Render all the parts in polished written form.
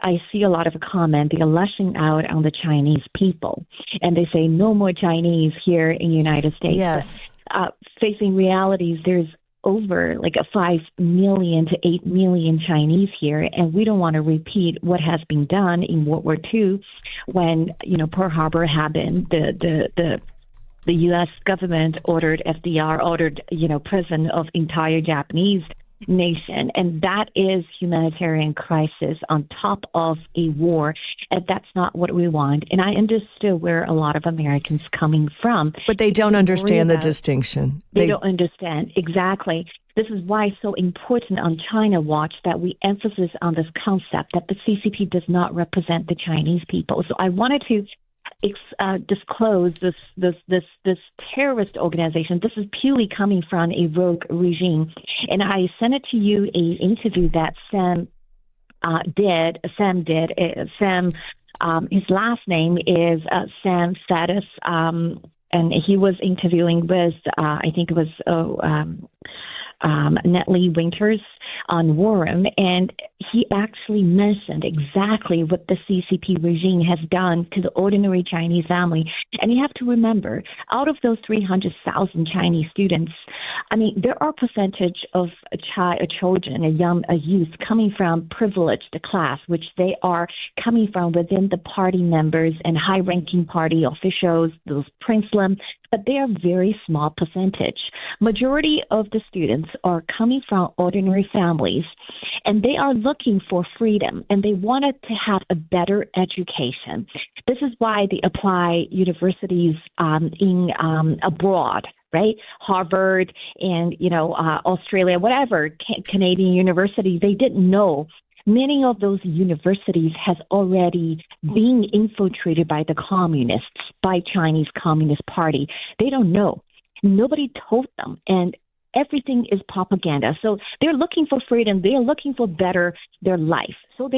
I see a lot of comment. They're lashing out on the Chinese people, and they say no more Chinese here in the United States. Yes. But, facing realities, there's over like a 5 million to 8 million Chinese here, and we don't want to repeat what has been done in World War II when, Pearl Harbor happened. The U.S. government ordered prison of entire Japanese nation, and that is humanitarian crisis on top of a war, and that's not what we want. And I understood where a lot of Americans coming from, but they don't understand the distinction. They don't understand exactly. This is why it's so important on China Watch that we emphasize on this concept that the CCP does not represent the Chinese people. So I wanted to disclose this terrorist organization. This is purely coming from a rogue regime, and I sent it to you an interview that Sam did. His last name is Sam Faddis, and he was interviewing with I think it was Natalie Winters on War Room, and he actually mentioned exactly what the CCP regime has done to the ordinary Chinese family. And you have to remember, out of those 300,000 Chinese students, there are percentage of children, a youth coming from privileged class, which they are coming from within the party members and high-ranking party officials, those princeling, but they are very small percentage. Majority of the students are coming from ordinary families, and they are looking for freedom, and they wanted to have a better education. This is why they apply universities in abroad, right? Harvard and, Australia, whatever, Canadian university, they didn't know. Many of those universities has already been infiltrated by the communists, by Chinese Communist Party. They don't know. Nobody told them, and everything is propaganda. So they're looking for freedom. They're looking for better their life. So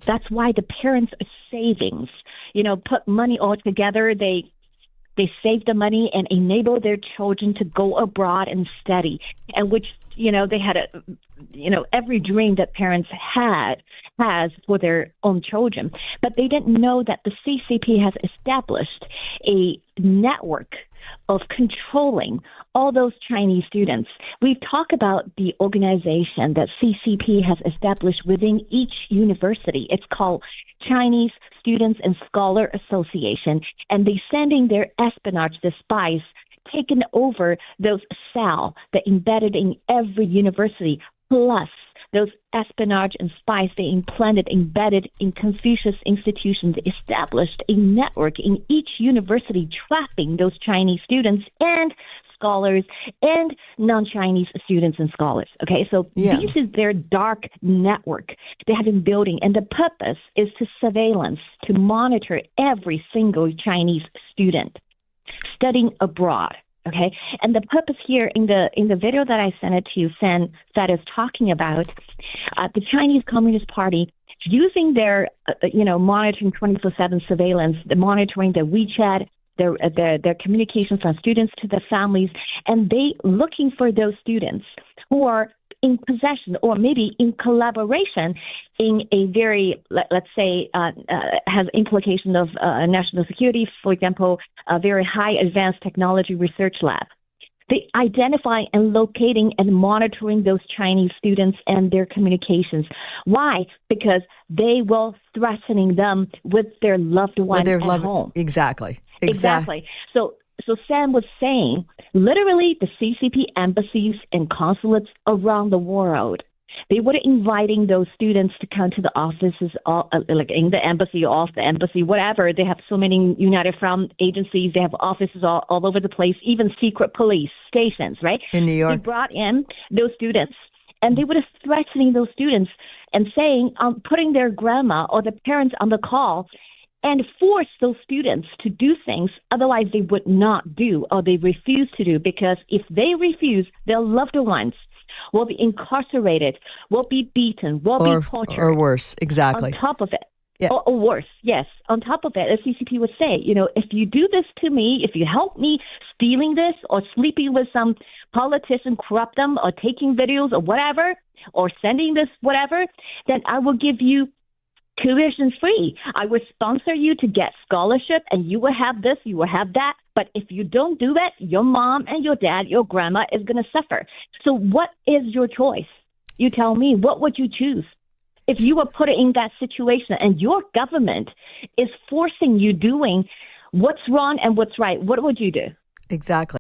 that's why the parents' savings, put money all together. They save the money and enable their children to go abroad and study, and which, they had every dream that parents has for their own children. But they didn't know that the CCP has established a network of controlling all those Chinese students. We've talked about the organization that CCP has established within each university. It's called Chinese Students and Scholar Association, and they sending their espionage, the spies, taken over those cells that embedded in every university, plus those espionage and spies they embedded in Confucius institutions, established a network in each university trapping those Chinese students and scholars and non-Chinese students and scholars. Okay, so This is their dark network they have been building, and the purpose is to surveillance, to monitor every single Chinese student studying abroad. Okay, and the purpose here in the video that I sent it to you, that is talking about the Chinese Communist Party using their monitoring 24/7 surveillance, the monitoring the WeChat, their communication from students to their families, and they looking for those students who are in possession or maybe in collaboration in a very, let's say, has implication of national security, for example, a very high advanced technology research lab. They identify and locating and monitoring those Chinese students and their communications. Why? Because they will threatening them with their loved ones at home. Exactly. So Sam was saying, literally, the CCP embassies and consulates around the world, they were inviting those students to come to the offices, like in the embassy, off the embassy, whatever. They have so many United Front agencies. They have offices all over the place, even secret police stations, right? In New York. They brought in those students, and they were threatening those students and saying, putting their grandma or the parents on the call, and force those students to do things otherwise they would not do or they refuse to do, because if they refuse, their loved ones will be incarcerated, will be beaten, will be tortured. Or worse, exactly. On top of it. Or worse, yes. On top of it, the CCP would say, if you do this to me, if you help me stealing this or sleeping with some politician, corrupt them, or taking videos or whatever, or sending this whatever, then I will give you tuition free. I will sponsor you to get scholarship, and you will have this, you will have that. But if you don't do it, your mom and your dad, your grandma is going to suffer. So what is your choice? You tell me, what would you choose? If you were put in that situation and your government is forcing you doing what's wrong and what's right, what would you do? Exactly.